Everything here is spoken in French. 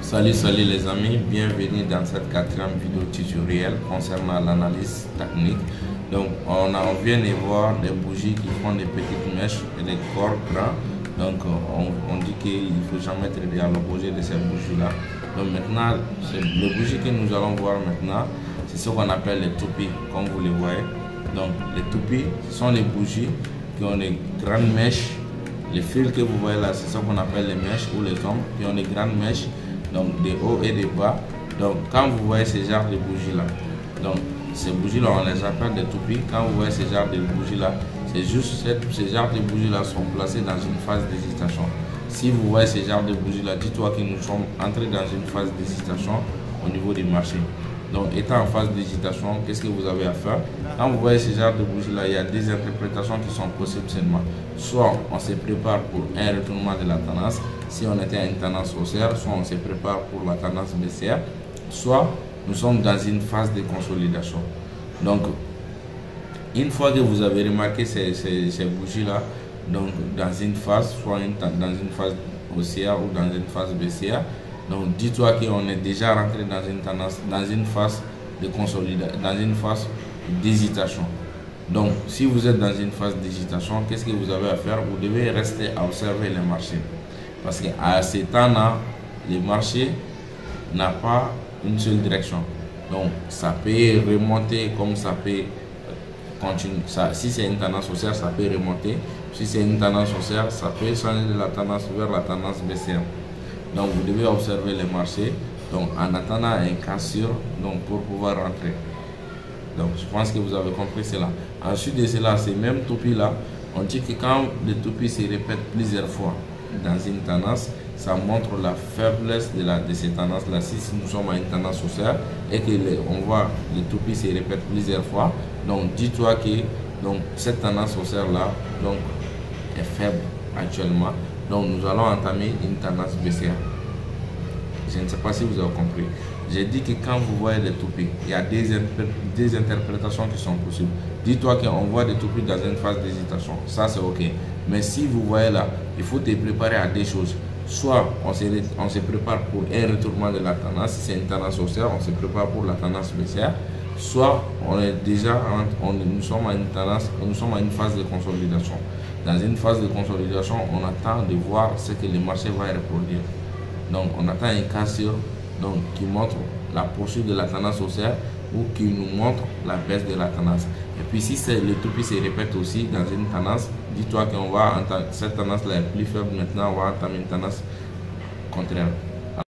Salut les amis, bienvenue dans cette quatrième vidéo tutoriel concernant l'analyse technique. Donc on vient de voir des bougies qui font des petites mèches et des corps grands. Donc on dit qu'il ne faut jamais traiter à l'opposé de ces bougies là. Donc maintenant, les bougies que nous allons voir maintenant, c'est ce qu'on appelle les toupies, comme vous les voyez. Donc les toupies, ce sont les bougies qui ont des grandes mèches. Les fils que vous voyez là, c'est ce qu'on appelle les mèches ou les ombres qui ont des grandes mèches. Donc des hauts et des bas. Donc quand vous voyez ces genres de bougies là, donc ces bougies là on les appelle des toupies. Quand vous voyez ces genres de bougies là, c'est juste ces genres de bougies là sont placés dans une phase d'hésitation. Si vous voyez ces genres de bougies là, dites-toi que nous sommes entrés dans une phase d'hésitation au niveau du marché. Donc étant en phase d'hésitation, qu'est-ce que vous avez à faire? Quand vous voyez ces genres de bougies là, il y a des interprétations qui sont possibles seulement. Soit on se prépare pour un retournement de la tendance, si on était à une tendance haussière, soit on se prépare pour la tendance baissière, soit nous sommes dans une phase de consolidation. Donc une fois que vous avez remarqué ces bougies là, donc dans une phase, soit dans une phase haussière ou dans une phase baissière, donc dis-toi qu'on est déjà rentré dans une tendance, dans une phase de consolidation, dans une phase d'hésitation. Donc si vous êtes dans une phase d'hésitation, qu'est-ce que vous avez à faire? Vous devez rester à observer les marchés. Parce qu'à ce temps-là, les marchés n'ont pas une seule direction. Donc ça peut remonter comme ça peut continuer. Si c'est une tendance haussière, ça peut remonter. Si c'est une tendance haussière, ça peut changer de la tendance vers la tendance baissière. Donc vous devez observer les marchés, donc en attendant un cas sûr, donc pour pouvoir rentrer. Donc je pense que vous avez compris cela. Ensuite de cela, ces mêmes toupies là, on dit que quand les toupies se répètent plusieurs fois dans une tendance, ça montre la faiblesse de ces tendances là. Si nous sommes à une tendance haussière et que on voit les toupies se répètent plusieurs fois, donc dis-toi que donc cette tendance haussière là donc est faible actuellement. Donc nous allons entamer une tendance baissière. Je ne sais pas si vous avez compris. J'ai dit que quand vous voyez des toupies, il y a des interprétations qui sont possibles. Dis-toi qu'on voit des toupies dans une phase d'hésitation. Ça c'est ok. Mais si vous voyez là, il faut te préparer à des choses. Soit on se prépare pour un retournement de la tendance. Si c'est une tendance haussière, on se prépare pour la tendance baissière. Soit on est déjà nous sommes à une tendance, nous sommes à une phase de consolidation. Dans une phase de consolidation, on attend de voir ce que le marché va reproduire. Donc on attend un cas sûr qui montre la poursuite de la tendance haussière ou qui nous montre la baisse de la tendance. Et puis si le toupie se répète aussi dans une tendance, dis-toi qu'on va entendre cette tendance là est plus faible, maintenant on va entamer une tendance contraire.